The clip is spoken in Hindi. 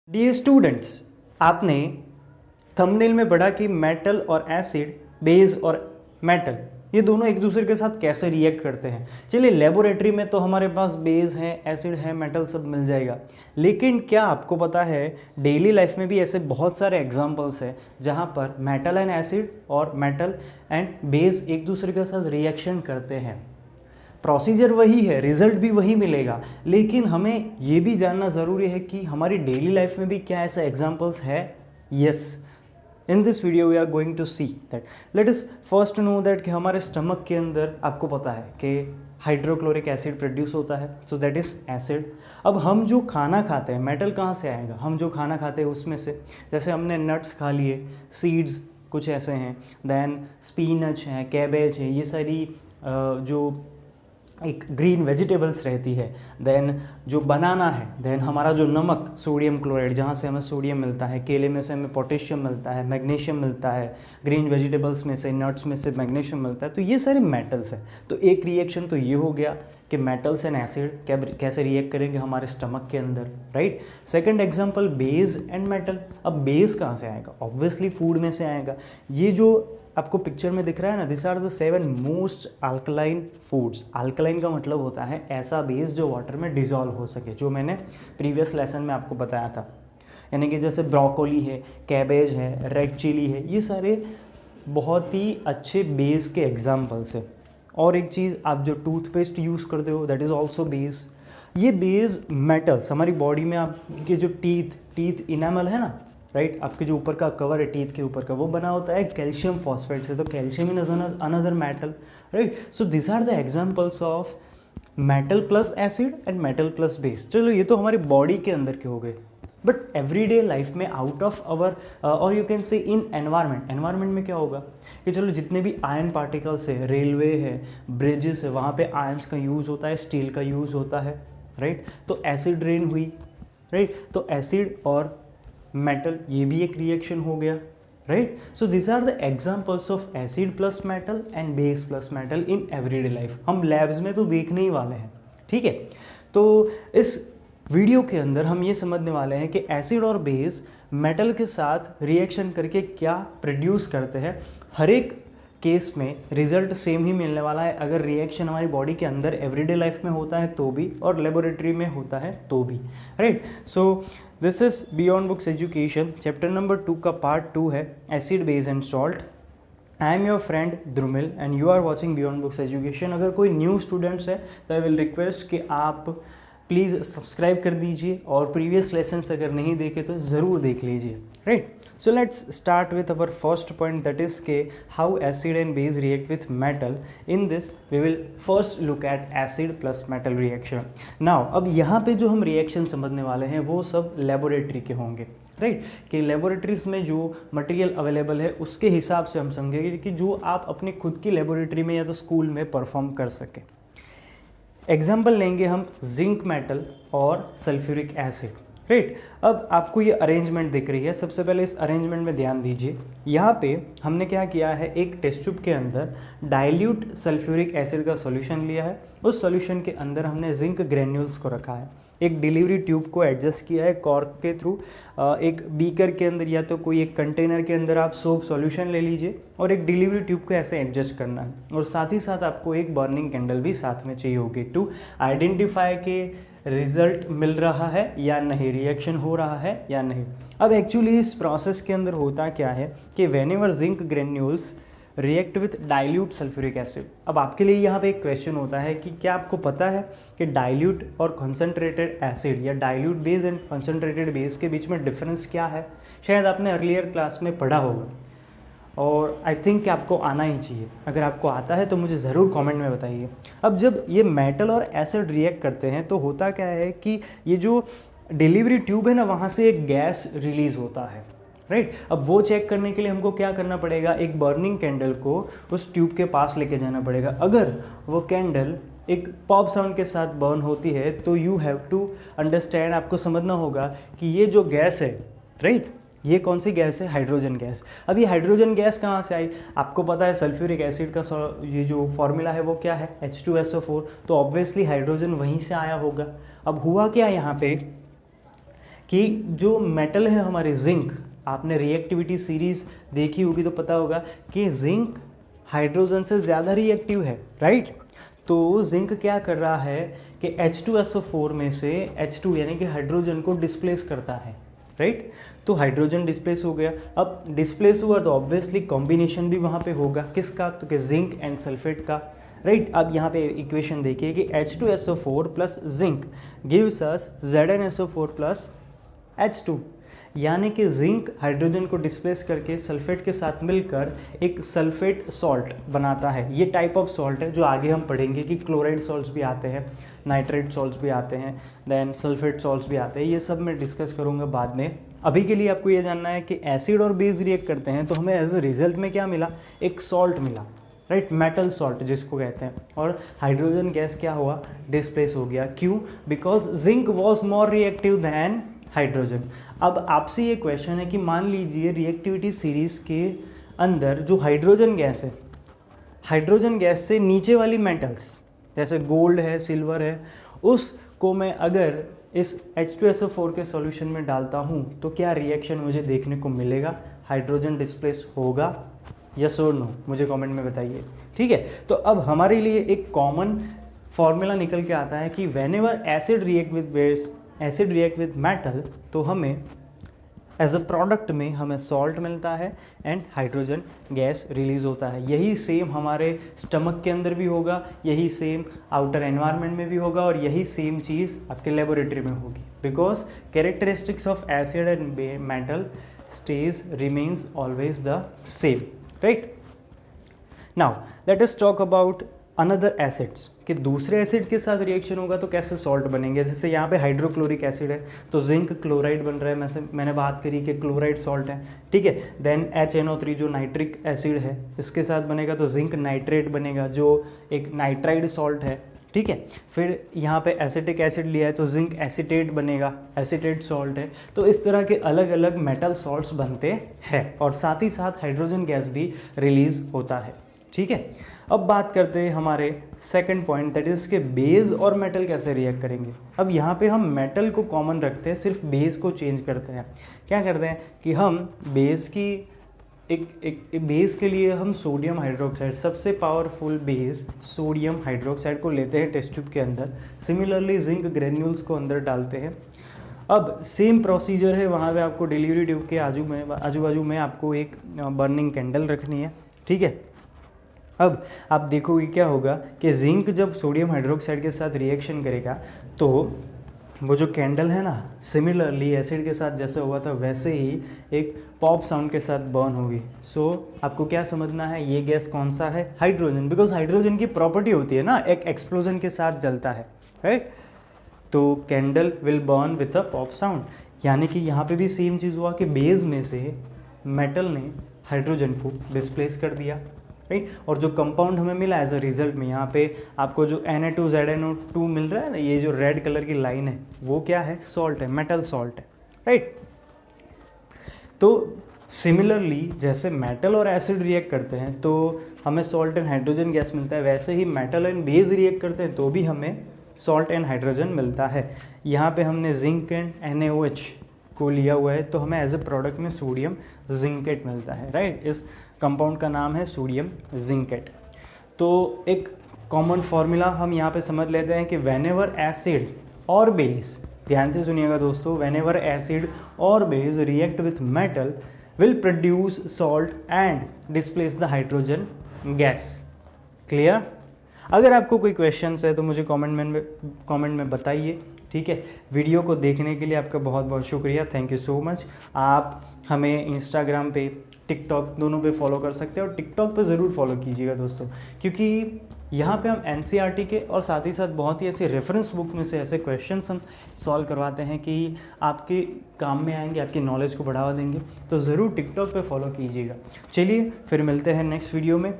डियर स्टूडेंट्स, आपने थंबनेल में पढ़ा कि मेटल और एसिड, बेस और मेटल ये दोनों एक दूसरे के साथ कैसे रिएक्ट करते हैं। चलिए, लेबोरेटरी में तो हमारे पास बेस है, एसिड है, मेटल सब मिल जाएगा, लेकिन क्या आपको पता है डेली लाइफ में भी ऐसे बहुत सारे एग्जांपल्स हैं जहाँ पर मेटल एंड एसिड और मेटल एंड बेस एक दूसरे के साथ रिएक्शन करते हैं। प्रोसीजर वही है, रिजल्ट भी वही मिलेगा, लेकिन हमें ये भी जानना ज़रूरी है कि हमारी डेली लाइफ में भी क्या ऐसा एग्जांपल्स है। Yes, in this video we are going to see that. Let us first know that कि हमारे स्टमक के अंदर आपको पता है कि हाइड्रोक्लोरिक एसिड प्रोड्यूस होता है, सो दैट इज़ एसिड। अब हम जो खाना खाते हैं, मेटल कहाँ से आएगा? हम जो खाना खाते हैं उसमें से, जैसे हमने नट्स खा लिए, सीड्स कुछ ऐसे हैं, देन स्पीनच है, कैबेज है, ये सारी जो एक ग्रीन वेजिटेबल्स रहती है, देन जो बनाना है, देन हमारा जो नमक सोडियम क्लोराइड जहाँ से हमें सोडियम मिलता है, केले में से हमें पोटेशियम मिलता है, मैग्नीशियम मिलता है, ग्रीन वेजिटेबल्स में से, नट्स में से मैग्नीशियम मिलता है, तो ये सारे मेटल्स हैं। तो एक रिएक्शन तो ये हो गया कि मेटल्स एंड एसिड कैसे रिएक्ट करेंगे हमारे स्टमक के अंदर, right. Second example, base and metal. अब बेस कहाँ से आएगा? ऑब्वियसली फूड में से आएगा। ये जो आपको पिक्चर में दिख रहा है ना, this are the 7 most alkaline foods. Alkaline का मतलब होता है ऐसा बेस जो वाटर में डिजॉल्व हो सके, जो मैंने प्रीवियस लेसन में आपको बताया था। यानी कि जैसे ब्रोकोली है, कैबेज है, रेड चिली है, ये सारे बहुत ही अच्छे बेस के एग्जाम्पल्स है। और एक चीज़, आप जो टूथपेस्ट यूज़ करते हो दैट इज़ ऑल्सो बेस। ये बेस मेटल्स हमारी बॉडी में, आपके जो टीथ इनामल है ना, राइट, आपके जो ऊपर का कवर है टीथ के ऊपर का, वो बना होता है कैल्शियम फॉस्फेट से। तो calcium is another metal, right. So this are the examples of metal plus acid and metal plus base. चलो, ये तो हमारी बॉडी के अंदर के हो गए, बट एवरीडे लाइफ में आउट ऑफ अवर, और you can say in environment में क्या होगा कि चलो जितने भी आयन पार्टिकल्स है, रेलवे है, ब्रिजेस है, वहाँ पे आयन्स का यूज़ होता है, स्टील का यूज़ होता है, राइट। तो एसिड रेन हुई, राइट, तो एसिड और मेटल ये भी एक रिएक्शन हो गया, right. So this are the examples of acid plus metal and base plus metal in everyday life. हम लैब्स में तो देखने ही वाले हैं, ठीक है। तो इस वीडियो के अंदर हम ये समझने वाले हैं कि एसिड और बेस मेटल के साथ रिएक्शन करके क्या प्रोड्यूस करते हैं। हर एक केस में रिजल्ट सेम ही मिलने वाला है, अगर रिएक्शन हमारी बॉडी के अंदर एवरीडे लाइफ में होता है तो भी, और लेबोरेटरी में होता है तो भी, right. So this is Beyond Books Education, chapter number 2 का पार्ट 2 है acid, base and salt. I am your friend Drumil and you are watching Beyond Books Education. अगर कोई न्यू स्टूडेंट्स है तो आई विल रिक्वेस्ट कि आप प्लीज़ सब्सक्राइब कर दीजिए, और प्रीवियस लेसन्स अगर नहीं देखे तो ज़रूर देख लीजिए, right. So let's start with our first point, that is के how acid and base react with metal. In this we will first look at acid plus metal reaction. Now अब यहाँ पे जो हम रिएक्शन समझने वाले हैं वो सब लेबोरेटरी के होंगे, राइट। कि लेबोरेटरीज में जो मटेरियल अवेलेबल है उसके हिसाब से हम समझेंगे कि जो आप अपने खुद की लेबोरेटरी में या तो स्कूल में परफॉर्म कर सकें। एग्जाम्पल लेंगे हम जिंक मेटल और सल्फ्यूरिक एसिड, राइट। अब आपको ये अरेंजमेंट दिख रही है, सबसे पहले इस अरेंजमेंट में ध्यान दीजिए। यहाँ पे हमने क्या किया है, एक टेस्ट ट्यूब के अंदर डाइल्यूट सल्फ्यूरिक एसिड का सॉल्यूशन लिया है, उस सॉल्यूशन के अंदर हमने जिंक ग्रेन्यूल्स को रखा है, एक डिलीवरी ट्यूब को एडजस्ट किया है कॉर्क के थ्रू, एक बीकर के अंदर या तो कोई एक कंटेनर के अंदर आप सोप सॉल्यूशन ले लीजिए, और एक डिलीवरी ट्यूब को ऐसे एडजस्ट करना है, और साथ ही साथ आपको एक बर्निंग कैंडल भी साथ में चाहिए होगी टू आइडेंटिफाई के रिजल्ट मिल रहा है या नहीं, रिएक्शन हो रहा है या नहीं। अब एक्चुअली इस प्रोसेस के अंदर होता क्या है कि whenever zinc granules react with dilute sulphuric acid. अब आपके लिए यहाँ पे एक क्वेश्चन होता है कि क्या आपको पता है कि डाइल्यूट और कॉन्सेंट्रेटेड एसिड या dilute base and concentrated base के बीच में डिफरेंस क्या है? शायद आपने अर्लियर क्लास में पढ़ा होगा, और आई थिंक कि आपको आना ही चाहिए। अगर आपको आता है तो मुझे ज़रूर कमेंट में बताइए। अब जब ये मेटल और एसिड रिएक्ट करते हैं तो होता क्या है कि ये जो डिलीवरी ट्यूब है ना, वहाँ से एक गैस रिलीज़ होता है, राइट। अब वो चेक करने के लिए हमको क्या करना पड़ेगा, एक बर्निंग कैंडल को उस ट्यूब के पास लेके जाना पड़ेगा। अगर वो कैंडल एक पॉप साउंड के साथ बर्न होती है तो यू हैव टू अंडरस्टैंड, आपको समझना होगा कि ये जो गैस है, राइट, ये कौन सी गैस है? Hydrogen gas. अब ये हाइड्रोजन गैस कहाँ से आई? आपको पता है सल्फ्यूरिक एसिड का ये जो फॉर्मूला है वो क्या है? H2SO4। तो ऑब्वियसली हाइड्रोजन वहीं से आया होगा। अब हुआ क्या यहाँ पे कि जो मेटल है हमारे जिंक, आपने रिएक्टिविटी सीरीज देखी होगी तो पता होगा कि जिंक हाइड्रोजन से ज़्यादा रिएक्टिव है, राइट। तो जिंक क्या कर रहा है कि H2SO4 में से H2 यानी कि हाइड्रोजन को डिस्प्लेस करता है, राइट। तो हाइड्रोजन डिस्प्लेस हो गया। अब डिस्प्लेस हुआ तो ऑब्वियसली कॉम्बिनेशन भी वहाँ पे होगा, किसका, तो कि जिंक एंड सल्फेट का, राइट। अब यहाँ पे इक्वेशन देखिए कि H2SO4 plus zinc gives us ZnSO4 plus H2, यानी कि जिंक हाइड्रोजन को डिस्प्लेस करके सल्फेट के साथ मिलकर एक सल्फेट सॉल्ट बनाता है। ये टाइप ऑफ सॉल्ट है जो आगे हम पढ़ेंगे कि क्लोराइड सॉल्ट्स भी आते हैं, नाइट्रेट सॉल्ट्स भी आते हैं, देन सल्फेट सॉल्ट्स भी आते हैं। ये सब मैं डिस्कस करूँगा बाद में। अभी के लिए आपको ये जानना है कि एसिड और बेस रिएक्ट करते हैं तो हमें एज ए रिजल्ट में क्या मिला, एक सॉल्ट मिला, राइट, मेटल सॉल्ट जिसको कहते हैं। और हाइड्रोजन गैस क्या हुआ, डिस्प्लेस हो गया। क्यों, because zinc was more reactive than hydrogen. अब आपसे ये क्वेश्चन है कि मान लीजिए रिएक्टिविटी सीरीज के अंदर जो हाइड्रोजन गैस है, हाइड्रोजन गैस से नीचे वाली मेटल्स जैसे गोल्ड है, सिल्वर है, उसको मैं अगर इस H2SO4 के सॉल्यूशन में डालता हूँ तो क्या रिएक्शन मुझे देखने को मिलेगा, हाइड्रोजन डिस्प्लेस होगा, यस और नो, मुझे कमेंट में बताइए, ठीक है। तो अब हमारे लिए एक कॉमन फॉर्मूला निकल के आता है कि whenever acid react with base, acid react with metal, तो हमें एज अ प्रोडक्ट में हमें सॉल्ट मिलता है एंड हाइड्रोजन गैस रिलीज होता है। यही सेम हमारे स्टमक के अंदर भी होगा, यही सेम आउटर एनवायरनमेंट में भी होगा और यही सेम चीज़ आपके लेबोरेटरी में होगी, because characteristics of acid and metal stays remains always the same, right? Now let us talk about another acids कि दूसरे एसिड के साथ रिएक्शन होगा तो कैसे सॉल्ट बनेंगे। जैसे यहाँ पे हाइड्रोक्लोरिक एसिड है तो जिंक क्लोराइड बन रहा है, मैंने बात करी कि क्लोराइड सॉल्ट है, ठीक है। देन HNO3 जो नाइट्रिक एसिड है इसके साथ बनेगा तो जिंक नाइट्रेट बनेगा जो एक नाइट्राइड सॉल्ट है, ठीक है। फिर यहाँ पे एसिटिक एसिड लिया है तो जिंक एसिटेट बनेगा, एसिटेट सॉल्ट है। तो इस तरह के अलग अलग मेटल सॉल्ट्स बनते हैं और साथ ही साथ हाइड्रोजन गैस भी रिलीज होता है, ठीक है। अब बात करते हैं हमारे सेकंड पॉइंट, दैट इज के बेस और मेटल कैसे रिएक्ट करेंगे। अब यहाँ पे हम मेटल को कॉमन रखते हैं, सिर्फ बेस को चेंज करते हैं। क्या करते हैं कि हम बेस की एक बेस के लिए हम सोडियम हाइड्रोक्साइड, सबसे पावरफुल बेस सोडियम हाइड्रोक्साइड को लेते हैं टेस्ट ट्यूब के अंदर। सिमिलरली जिंक ग्रेन्यूल्स को अंदर डालते हैं। अब सेम प्रोसीजर है, वहाँ पे आपको डिलीवरी ट्यूब के आजू बाजू में आपको एक बर्निंग कैंडल रखनी है, ठीक है। अब आप देखोगे क्या होगा कि जिंक जब सोडियम हाइड्रोक्साइड के साथ रिएक्शन करेगा तो वो जो कैंडल है ना, सिमिलरली एसिड के साथ जैसे हुआ था वैसे ही एक पॉप साउंड के साथ बर्न होगी। सो आपको क्या समझना है, ये गैस कौन सा है, हाइड्रोजन, बिकॉज हाइड्रोजन की प्रॉपर्टी होती है ना, एक एक्सप्लोजन के साथ जलता है, राइट। तो candle will burn with a pop sound, यानी कि यहाँ पे भी सेम चीज़ हुआ कि बेस में से मेटल ने हाइड्रोजन को डिस्प्लेस कर दिया, राइट। और जो कंपाउंड हमें मिला एज अ रिजल्ट में, यहाँ पे आपको जो Na2ZnO2 मिल रहा है ना, ये जो रेड कलर की लाइन है वो क्या है, सॉल्ट है, मेटल सॉल्ट है, राइट। तो सिमिलरली जैसे मेटल और एसिड रिएक्ट करते हैं तो हमें सॉल्ट एंड हाइड्रोजन गैस मिलता है, वैसे ही मेटल एंड बेस रिएक्ट करते हैं तो भी हमें सॉल्ट एंड हाइड्रोजन मिलता है। यहाँ पे हमने जिंक एंड NaOH को लिया हुआ है तो हमें एज ए प्रोडक्ट में सोडियम जिंकेट मिलता है, राइट। इस कंपाउंड का नाम है सोडियम जिंकेट। तो एक कॉमन फॉर्मूला हम यहाँ पे समझ लेते हैं कि व्हेनेवर एसिड और बेस, ध्यान से सुनिएगा दोस्तों, व्हेनेवर एसिड और base react with metal will produce salt and displace the hydrogen gas. Clear? अगर आपको कोई क्वेश्चंस है तो मुझे कमेंट में बताइए, ठीक है। वीडियो को देखने के लिए आपका बहुत बहुत शुक्रिया, थैंक यू सो मच। आप हमें इंस्टाग्राम पे, टिकटॉक दोनों पे फॉलो कर सकते हैं और टिकटॉक पे ज़रूर फॉलो कीजिएगा दोस्तों, क्योंकि यहाँ पे हम NCERT के और साथ ही साथ बहुत ही ऐसे रेफरेंस बुक में से ऐसे क्वेश्चंस हम सॉल्व करवाते हैं कि आपके काम में आएंगे, आपकी नॉलेज को बढ़ावा देंगे। तो ज़रूर टिकटॉक पे फॉलो कीजिएगा। चलिए फिर मिलते हैं नेक्स्ट वीडियो में।